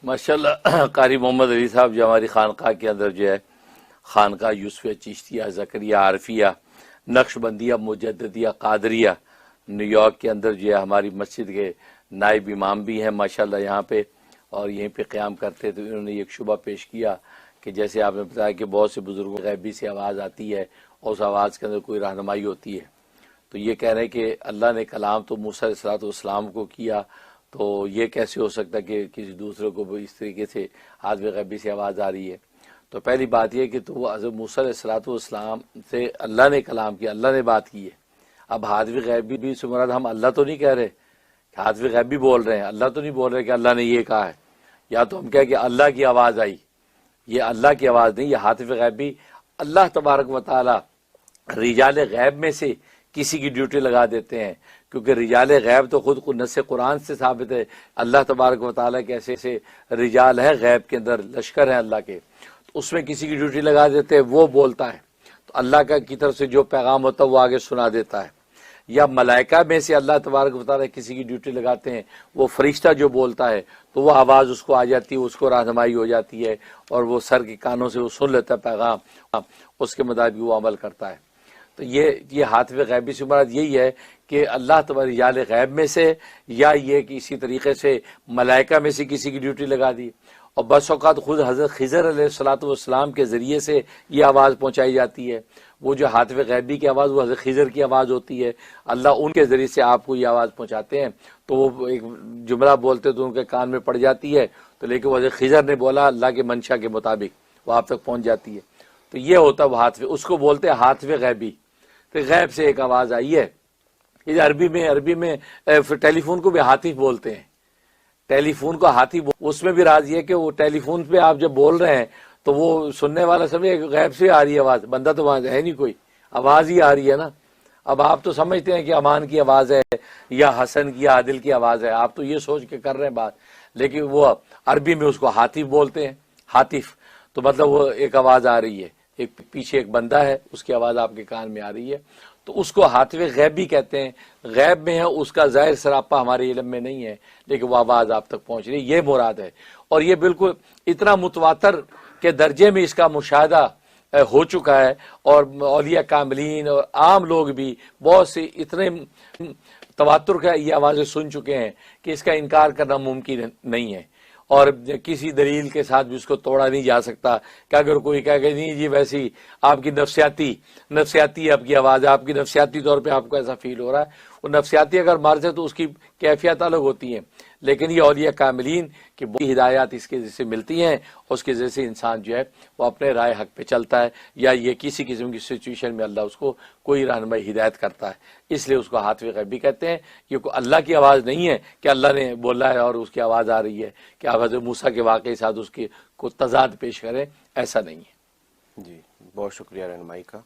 ماشاءاللہ قاری محمد علی صاحب جو ہماری خانقاہ کے اندر جو ہے خانقاہ یوسفیہ چشتیہ زکریہ عارفیہ نقش بندیہ مجددیہ قادریہ نیو یارک کے اندر جو ہے ہماری مسجد کے نائب امام بھی ہیں ماشاءاللہ یہاں پہ، اور یہیں پہ قیام کرتے تو انہوں نے ایک شبہ پیش کیا کہ جیسے آپ نے بتایا کہ بہت سے بزرگوں غیبی سے آواز آتی ہے اور اس آواز کے اندر کوئی رہنمائی ہوتی ہے، تو یہ کہہ رہے ہیں کہ اللہ نے کلام تو موسیٰ علیہ السلام کو کیا، تو یہ کیسے ہو سکتا ہے کہ کسی دوسرے کو بھی اس طریقے سے عالم غیبی سے آواز آ رہی ہے؟ تو پہلی بات یہ کہ تو وہ حضرت موسیٰ علیہ السلام سے اللہ نے کلام کیا، اللہ نے بات کی ہے۔ اب حاطب غیبی بھی سے مراد ہم اللہ تو نہیں کہہ رہے کہ حاطب غیبی بول رہے ہیں، اللہ تو نہیں بول رہے کہ اللہ نے یہ کہا ہے، یا تو ہم کہیں کہ اللہ کی آواز آئی، یہ اللہ کی آواز نہیں، یہ حاطب غیبی اللہ تبارک و تعالی رجال غیب میں سے کسی کی ڈیوٹی لگا دیتے ہیں، کیونکہ رجال غیب تو خود نص قرآن سے ثابت ہے، اللہ تبارک و تعالیٰ کے ایسے رجال ہیں غیب کے اندر، لشکر ہیں اللہ کے، تو اس میں کسی کی ڈیوٹی لگا دیتے ہیں، وہ بولتا ہے تو اللہ کی طرف سے جو پیغام ہوتا ہے وہ آگے سنا دیتا ہے، یا ملائکہ میں سے اللہ تبارک و تعالیٰ کسی کی ڈیوٹی لگاتے ہیں، وہ فرشتہ جو بولتا ہے تو وہ آواز اس کو آ جاتی ہے، اس کو رہنمائی ہو جاتی ہے، اور وہ سر کے کانوں سے وہ سن لیتا ہے پیغام، اس کے مطابق وہ عمل کرتا ہے۔ تو یہ حاطب غیبی سے مراد یہی ہے کہ اللہ تبارک رجال غیب میں سے، یا یہ کہ اسی طریقے سے ملائکہ میں سے کسی کی ڈیوٹی لگا دی، اور بس اوقات خود حضرت خضر علیہ السلام کے ذریعے سے یہ آواز پہنچائی جاتی ہے، وہ جو حاطب غیبی کی آواز وہ حضرت خضر کی آواز ہوتی ہے، اللہ ان کے ذریعے سے آپ کو یہ آواز پہنچاتے ہیں، تو وہ ایک جملہ بولتے تو ان کے کان میں پڑ جاتی ہے، تو لیکن وہ حضرت خضر نے بولا اللہ کے منشا کے مطابق وہ آپ تک پہنچ جاتی ہے، تو یہ ہوتا ہے وہ حاطب، اس کو بولتے ہیں حاطب غیبی، تو غیب سے ایک آواز آئی ہے۔ یہ عربی میں ٹیلی فون کو بھی ہاتف بولتے ہیں، ٹیلی فون کو ہاتف، اس میں بھی راز یہ ہے کہ وہ ٹیلی فون پہ آپ جب بول رہے ہیں تو وہ سننے والا سمجھے غیب سے آ رہی ہے آواز، بندہ تو وہاں ہے نہیں کوئی، آواز ہی آ رہی ہے نا۔ اب آپ تو سمجھتے ہیں کہ امان کی آواز ہے یا حسن کی عادل کی آواز ہے، آپ تو یہ سوچ کے کر رہے ہیں بات، لیکن وہ عربی میں اس کو ہاتف بولتے ہیں، ہاتف، تو مطلب وہ ایک آواز آ رہی ہے، ایک پیچھے ایک بندہ ہے اس کی آواز آپ کے کان میں آ رہی ہے، تو اس کو حاطب غیبی کہتے ہیں، غیب میں ہے، اس کا ظاہر سراپا ہمارے علم میں نہیں ہے، لیکن وہ آواز آپ تک پہنچ رہی ہے، یہ مراد ہے۔ اور یہ بالکل اتنا متواتر کے درجے میں اس کا مشاہدہ ہو چکا ہے، اور اولیاء کاملین اور عام لوگ بھی بہت سے اتنے تواتر کا یہ آوازیں سن چکے ہیں کہ اس کا انکار کرنا ممکن نہیں ہے، اور کسی دلیل کے ساتھ بھی اس کو توڑا نہیں جا سکتا کہ اگر کوئی کہے کہ نہیں جی ویسی آپ کی نفسیاتی آپ کی آواز ہے، آپ کی نفسیاتی طور پہ آپ کو ایسا فیل ہو رہا ہے، وہ نفسیاتی اگر مرض ہے تو اس کی کیفیت الگ ہوتی ہیں، لیکن یہ اولیاء کاملین کی بہت ہدایات اس کے جیسے ملتی ہیں، اس کے جیسے انسان جو ہے وہ اپنے رائے حق پہ چلتا ہے، یا یہ کسی قسم کی سچویشن میں اللہ اس کو کوئی رہنمائی ہدایت کرتا ہے، اس لیے اس کو حاطب غیبی کہتے ہیں۔ یہ کوئی اللہ کی آواز نہیں ہے کہ اللہ نے بولا ہے اور اس کی آواز آ رہی ہے کہ آپ حضرت موسیٰ کے واقعے کے ساتھ اس کی کو تضاد پیش کریں، ایسا نہیں ہے۔ جی بہت شکریہ رہنمائی کا۔